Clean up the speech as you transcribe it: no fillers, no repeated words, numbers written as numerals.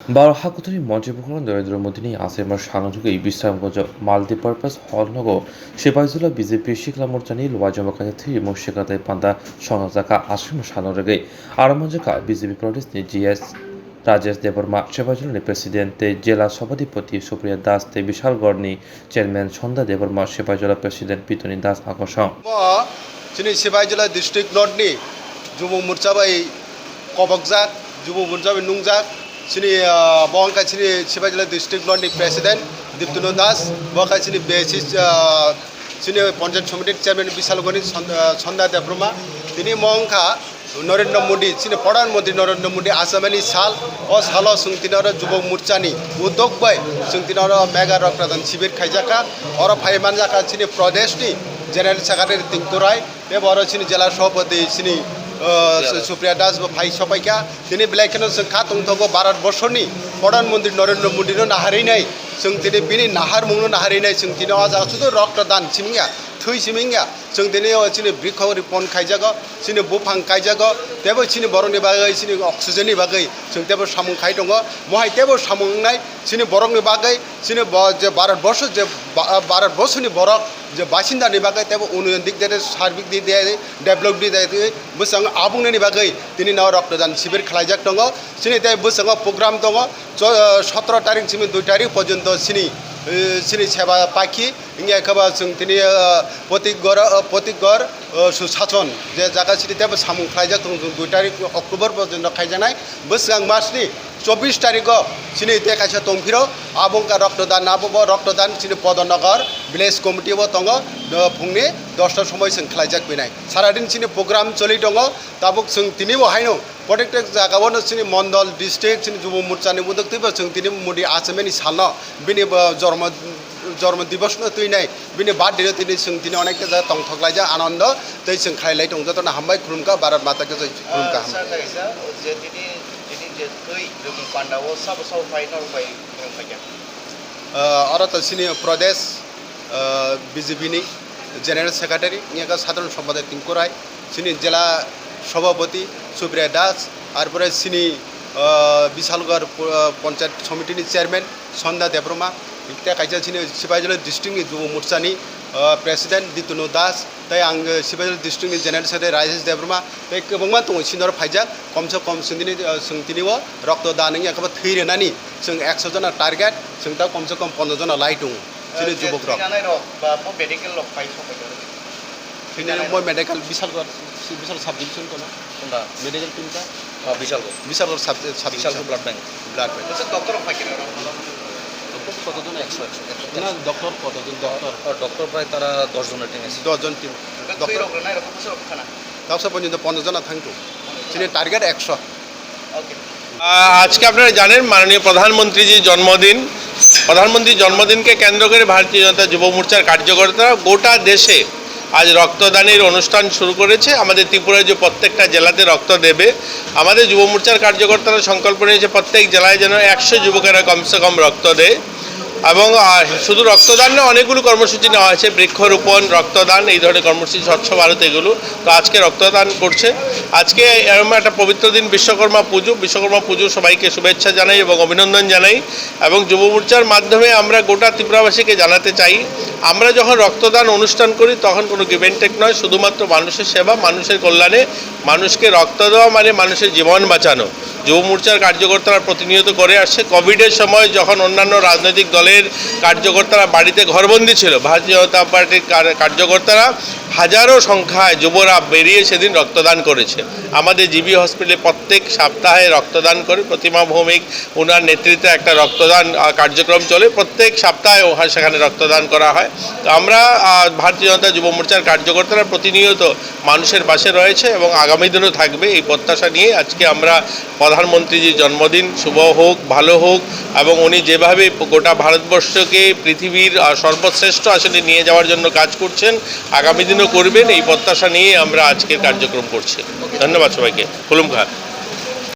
বারহাকুতুরি মঞ্চে নরেন্দ্র মোদী নি আছেমার সাংযোগী Bishramganj multipurpose হলনগো সিপাহিজলা BJP শিখলা মোर्चानि लुवाजमाखानि थै मुशिकाते पान्दा संजाका आश्रम सानरगै आरमंजका বিজেপি प्रदेशनि जीएस राजेश देबबर्मा सिपाहिजलानि प्रेसिडेंट जिला सभाधिपति सुप्रिया दास विशालगढ़नि चेयरमैन सन्ध्या देबबर्मा सिपाहिजला प्रेसिडेंट पितुनि दास आकर्षण जोंनि सिपाहिजला डिस्ट्रिक्ट नर्थनि जुब मोर्चा बाय कबकजाक जुब मोर्चा बाय नुंजाक सिनि बंका सिनि सिपाहिजला डिस्ट्रिक्ट नर्थनि प्रेसिडेंट दीप्तनु दास बंका सिनि बेसिस सिनि पंचायत समिति चेयरमैन विशालगढ़नि सन्ध्या देबबर्मा तिनि मंका नरेंद्र मोदी सिनि प्रधानमंत्री नरेंद्र मोदी आसामनि साल और सालो सुंतिनर जुब मोर्चानि उद्योग बाय सुंतिनर मेगा रक्तदान शिविर खाइजाका और फाइमान जाका सिनि प्रदेशनि जेनेरेल सेक्रेटारि तिंकुराय बे बर सिनि जिला सभापति सिनि सुप्रिया दास भाई सपाइका दिनै बेलायखनो जों खा दंथगो भारतबर्षनि प्रधानमंत्री नरेंद्र मोदीनो नाहारिनाय जों दिनै बिनि नाहार मुंनो नाहारिनाय जों दिनै आजासुद रक्तदान सिमिंगा थै सिमिंगा जों दिनै सिनि बृक्ष रिपन खाइजागो सिनि बुफां खाइजागो तेबो सिनि बरंनि बागै सिनि अक्सिजेननि बागै जों तेबो सामुं खाइ दङ महाय तेबो सामुंनाय सिनि बरंनि बागै सिनि जे भारतबर्षनि बरक जे बासिन्दानि बागै तेबो उन्नयन दिग दे सार्बिक दिग दे डेभलप दिग दे बोसां आबुंनि बागै दिनै नाव रक्तदान शिविर खालायजाक दङ सिनि ते बोसां प्रग्राम दङ 17 तारिख सिम 2 तारिख पर्यन्त सिनि सेवा पाखि इंगे खबा जों दिनै प्रतिगढ़ सुशासन जे जागा सिनि तेबो सामुं खालायजाक दङ 2 तारिख अक्टोबर पर्यन्त खायजानाय बोसां मासनि 24 तारिख सिनि ते खायसा तंफिरो आबुंका रक्तदान सिनि पदनगर विलेज कमिटी दङ फुंनि 10टा समय जों खालायजाक फैनाय सारादिन सिनि प्रग्राम चलि दङ ताबुक जों दिनैबो हायनो प्रत्येक जागायावनो सिनि मंडल डिस्ट्रिक्ट सिनि जुब मोर्चानि उद्योगथिबो जों दिनै मोदी आसामनि सालनो बिनि जन्म दिवस तैनाय बिनि बार्थडे दिनै जों दिनै अनेक जा तंथगलायजा आनंद तै जों खालायलाय दं जतन हामबाय खुलुमका भारत माता के जय खुलुमका और सिनि प्रदेश बीजेपी नि जेनेरेल सेक्रेटारि यहाँ साधारण सम्पादक तिंकुराय सिनि जिला सभापति सुप्रिया दास और सिनि विशालगढ़ पंचायत समिति चेयरमैन सन्ध्या देबबर्मा खायसा सिनि सिपाहिजला डिस्ट्रिक्टनि जुब मोर्चानि प्रेसिडेंट दीप्तनु दास तै आं सिपाहिजला डिस्ट्रिक्टनि जेनेरेल सेक्रेटारि राजेश देबबर्मा बे गोबां दङ सिनर फाइजाक कम से कम जों दिनैबो रक्तदान एखबा थै रेनानि जों 100 जना टार्गेट जों दा कम से कम 15 जना लाई दङ सिनि जुबक मैं मेडिकल विशाल सब डिविजन को ना मेडिकल टीम का विशाल सब ब्लड बैंक डॉक्टर कतजन 100 ना डॉक्टर कतजन डॉक्टर प्राय तारा 10 जन टीम 10 जन टीम डॉक्टर सबसे पर्यন্ত 15 जना থাকতো সিনি টার্গেট 100 আজকে আপনারা জানেন মাননীয় প্রধানমন্ত্রীজির জন্মদিন প্রধানমন্ত্রীর জন্মদিনকে কেন্দ্র করে ভারতীয় জনতা যুব মোর্চার কার্যকর্তারা গোটা দেশে আজ রক্তদানের অনুষ্ঠান শুরু করেছে আমাদের ত্রিপুরায় যে প্রত্যেকটা জেলাতে রক্ত দেবে আমাদের যুব মোর্চার কার্যকর্তারা সংকল্প নিয়েছে প্রত্যেক জেলায় যেন 100 যুবকেরা কমসে কম রক্ত দেয় এবং শুধু রক্তদান না অনেকগুলো কর্মসূচি নেওয়া হয়েছে বৃক্ষরোপণ রক্তদান এই ধরনের কর্মসূচি স্বচ্ছ ভারত এগুলো তো আজকে রক্তদান করছে আজকে এরকম একটা পবিত্র দিন বিশ্বকর্মা পুজো সবাইকে শুভেচ্ছা জানাই এবং অভিনন্দন জানাই এবং যুব মোর্চার মাধ্যমে আমরা গোটা ত্রিপুরাবাসীকে জানাতে চাই আমরা যখন রক্তদান অনুষ্ঠান করি তখন কোনো গিভ অ্যান্ড টেক নয় শুধুমাত্র মানুষের সেবা মানুষের কল্যাণে মানুষকে রক্ত দেওয়া মানে মানুষের জীবন বাঁচানো যুব মোর্চার কার্যকর্তারা প্রতিনিয়ত করে আসছে কোভিডের সময় যখন অন্যান্য রাজনৈতিক দলের কার্যকর্তারা বাড়িতে ঘরবন্দি ছিল ভারতীয় জনতা পার্টির কার্যকর্তারা হাজারো সংখ্যায় যুবরা বেরিয়ে সেদিন রক্তদান করেছে আমাদের জিবি হসপিটালে প্রত্যেক সপ্তাহে রক্তদান করে প্রতিমা ভৌমিক ওনার নেতৃত্বে একটা রক্তদান কার্যক্রম চলে প্রত্যেক সপ্তাহে সেখানে রক্তদান করা হয় তো আমরা ভারতীয় জনতা যুব মোর্চার কার্যকর্তারা প্রতিনিয়ত মানুষের পাশে রয়েছে এবং আগামী দিনও থাকবে এই প্রত্যাশা নিয়ে আজকে আমরা প্রধানমন্ত্রীজির জন্মদিন শুভ হোক ভালো হোক এবং উনি যেভাবে গোটা ভারতবর্ষকে পৃথিবীর সর্বশ্রেষ্ঠ আসনে নিয়ে যাওয়ার জন্য কাজ করছেন আগামী দিনও করবেন এই প্রত্যাশা নিয়ে আমরা আজকের কার্যক্রম করছি ধন্যবাদ সবাইকে খুলুম খা